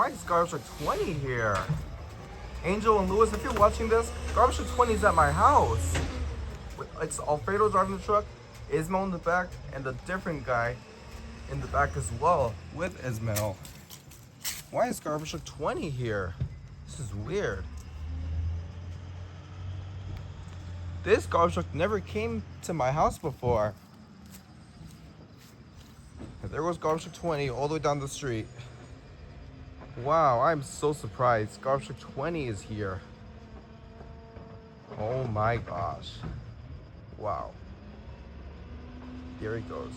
Why is Garbage Truck 20 here? Angel and Lewis, if you're watching this, Garbage Truck 20 is at my house. It's Alfredo driving the truck, Ismail in the back, and a different guy in the back as well with Ismail. Why is Garbage Truck 20 here? This is weird. This garbage truck never came to my house before. There goes Garbage Truck 20 all the way down the street. Wow, I'm so surprised. Garbage Truck 20 is here. Oh my gosh. Wow. Here he goes.